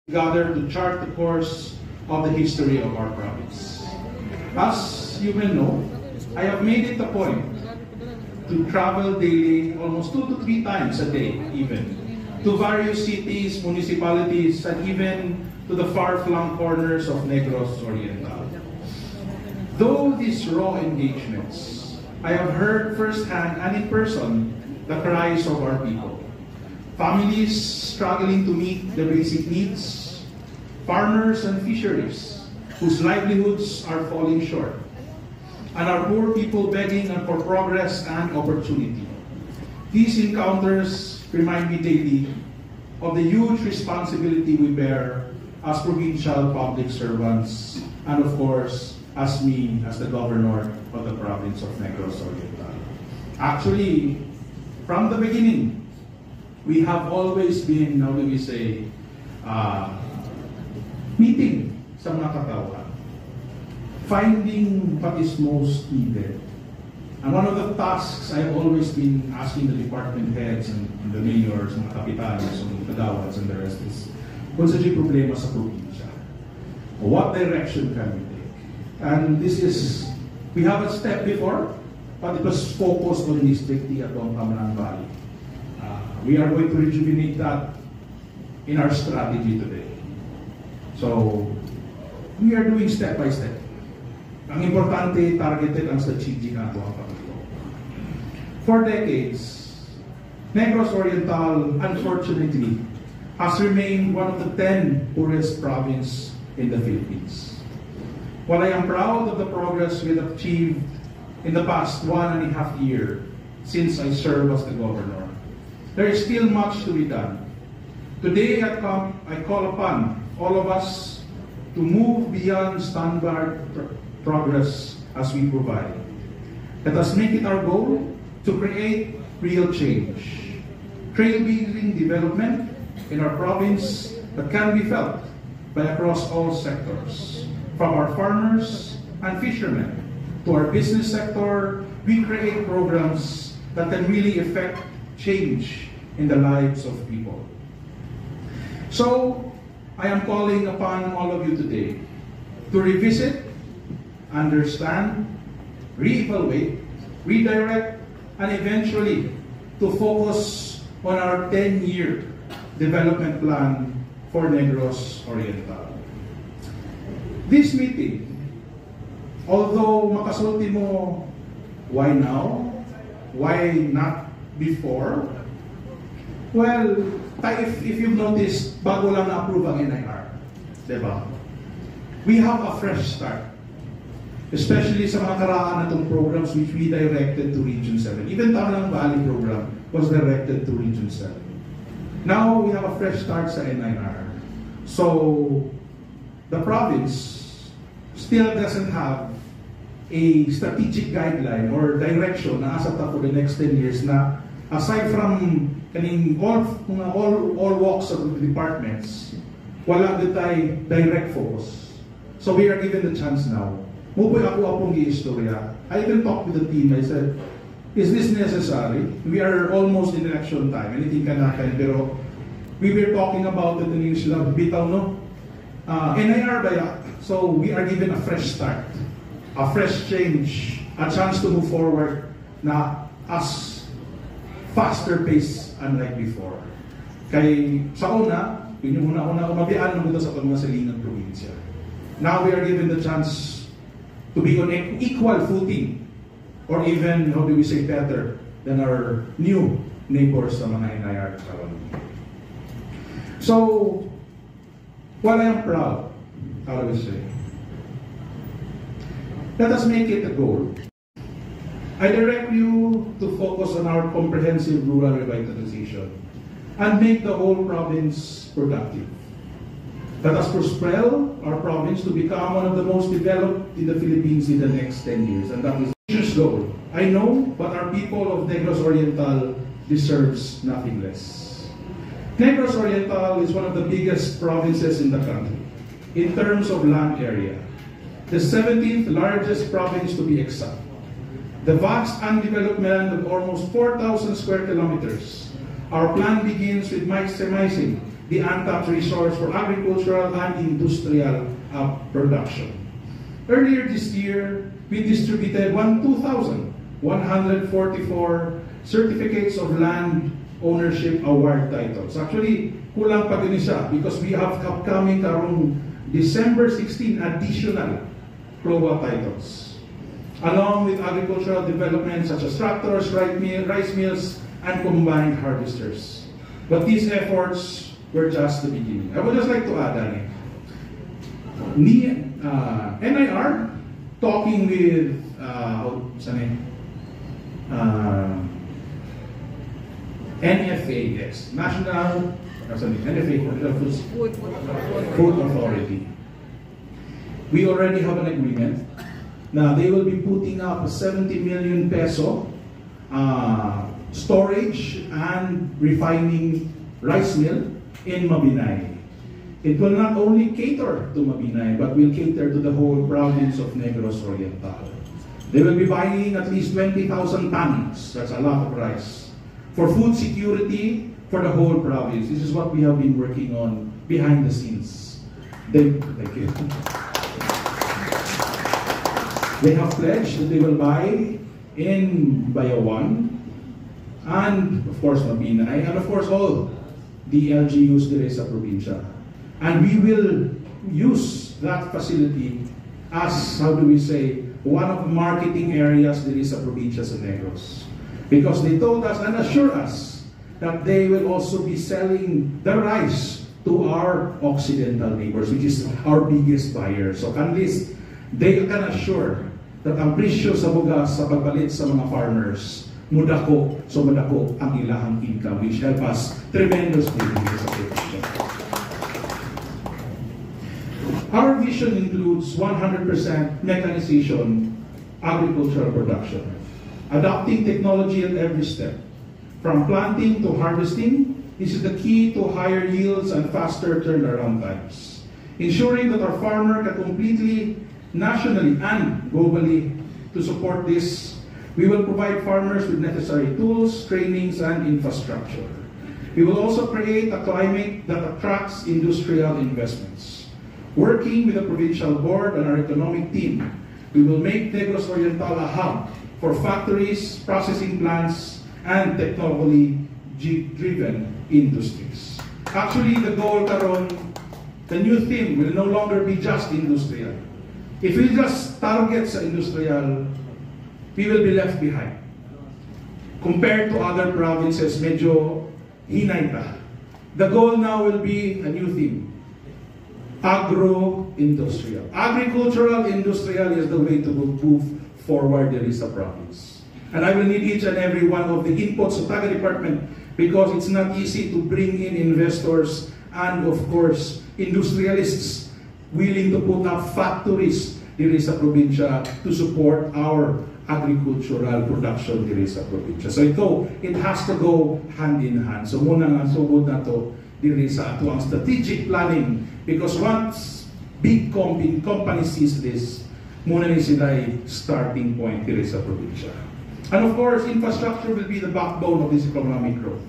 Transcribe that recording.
gathered to chart the course of the history of our province. As you may know, I have made it a point to travel daily, almost 2 to 3 times a day even, to various cities, municipalities, and even to the far-flung corners of Negros Oriental. Though these raw engagements, I have heard firsthand and in person the cries of our people. Families struggling to meet their basic needs, farmers and fisheries whose livelihoods are falling short, and our poor people begging for progress and opportunity. These encounters remind me daily of the huge responsibility we bear as provincial public servants, and of course, as me, as the governor of the province of Negros Oriental. Actually, from the beginning, we have always been, how do we say, meeting sa mga katawan, finding what is most needed. And one of the tasks I've always been asking the department heads and the mayors, mga kapitanes, mga kadawads, and the rest is, kung sa'yo problema sa probinsya, what direction can we take? And this is, we have a step before, but it was focused on District T at Camarang Valley. We are going to rejuvenate that in our strategy today. So, we are doing step by step. Ang importante, targeted ang strategic na ito ang pagkakas. For decades, Negros Oriental, unfortunately, has remained one of the 10 poorest provinces in the Philippines. While I am proud of the progress we have achieved in the past 1.5 years since I served as the governor, there is still much to be done. Today, I call upon all of us to move beyond standard progress as we provide. Let us make it our goal to create real change, trailblazing development in our province that can be felt by across all sectors. From our farmers and fishermen to our business sector, we create programs that can really affect change in the lives of people. So, I am calling upon all of you today to revisit, understand, reevaluate, redirect, and eventually to focus on our 10-year development plan for Negros Oriental. This meeting, although makasulti mo, why now? Why not before? Well, if you've noticed, bago lang na-approve ang NIR. Diba? We have a fresh start. Especially sa mga karaan na itong programs which we directed to Region 7. Even Camarang Valley program was directed to Region 7. Now, we have a fresh start sa NIR. So, the province still doesn't have a strategic guideline or direction na asata for the next 10 years na aside from kaning all walks of the departments, wala tayo direct focus. So we are given the chance now. Mupoy ako apong i-istorya. I even talked with the team. I said, is this necessary? We are almost in election time. Anything can happen. Pero we were talking about it in sila, bitaw no? NIR ba ya? So we are given a fresh start, a fresh change, a chance to move forward na as faster pace unlike before. Kay sa una, yun yung una umabian ng sa mga salingang probinsya. Now we are given the chance to be on equal footing, or even, how do we say, better than our new neighbors sa mga NIR colony. So, while I am proud, how do we say, let us make it a goal. I direct you to focus on our comprehensive rural revitalization and make the whole province productive. Let us propel our province to become one of the most developed in the Philippines in the next 10 years. And that is a ambitious goal. I know, but our people of Negros Oriental deserves nothing less. Negros Oriental is one of the biggest provinces in the country in terms of land area. The 17th largest province to be exact. The vast undeveloped land of almost 4,000 square kilometers. Our plan begins with maximizing the untapped resource for agricultural and industrial production. Earlier this year, we distributed 2,144 certificates of land ownership award titles. Actually, kulang pa din siya because we have upcoming karong December 16 additional CLOA titles, along with agricultural development such as tractors, rice mills, and combined harvesters. But these efforts were just the beginning. I would just like to add, NIR, talking with NFA, yes, National Food Authority. We already have an agreement. Now they will be putting up a 70 million peso storage and refining rice mill in Mabinay. It will not only cater to Mabinay, but will cater to the whole province of Negros Oriental. They will be buying at least 20,000 tons, that's a lot of rice, for food security for the whole province. This is what we have been working on behind the scenes. Thank you. They have pledged that they will buy in Bayawan, and of course Mabinay, and of course all the LGUs dire sa probinsya. And we will use that facility as, how do we say, one of the marketing areas dire sa probinsya sa Negros. Because they told us and assure us that they will also be selling the rice to our Occidental neighbors, which is our biggest buyer. So at least they can assure that ang presyo sa bugas sa pagpalit sa mga farmers mudako, so mudako ang ilahang income, which help us tremendously in this application. Our vision includes 100% mechanization agricultural production, adopting technology at every step. From planting to harvesting, this is the key to higher yields and faster turnaround times. Ensuring that our farmer can completely, nationally and globally, to support this, we will provide farmers with necessary tools, trainings, and infrastructure. We will also create a climate that attracts industrial investments. Working with the provincial board and our economic team, we will make Negros Oriental a hub for factories, processing plants, and technologically driven industries. Actually, the goal karon, the new theme will no longer be just industrial. If we just target sa industrial, we will be left behind. Compared to other provinces, medyo hinay pa. The goal now will be a new theme. Agro-industrial. Agricultural industrial is the way to move forward the Risa province. And I will need each and every one of the inputs of Taga Department because it's not easy to bring in investors and of course industrialists willing to put up factories diri sa probinsya to support our agricultural production diri sa probinsya. So it has to go hand in hand. So muna nga sugod na to diri sa ato ang strategic planning because once big company sees this, muna ni sila starting point diri sa probinsya. And of course, infrastructure will be the backbone of this economic growth.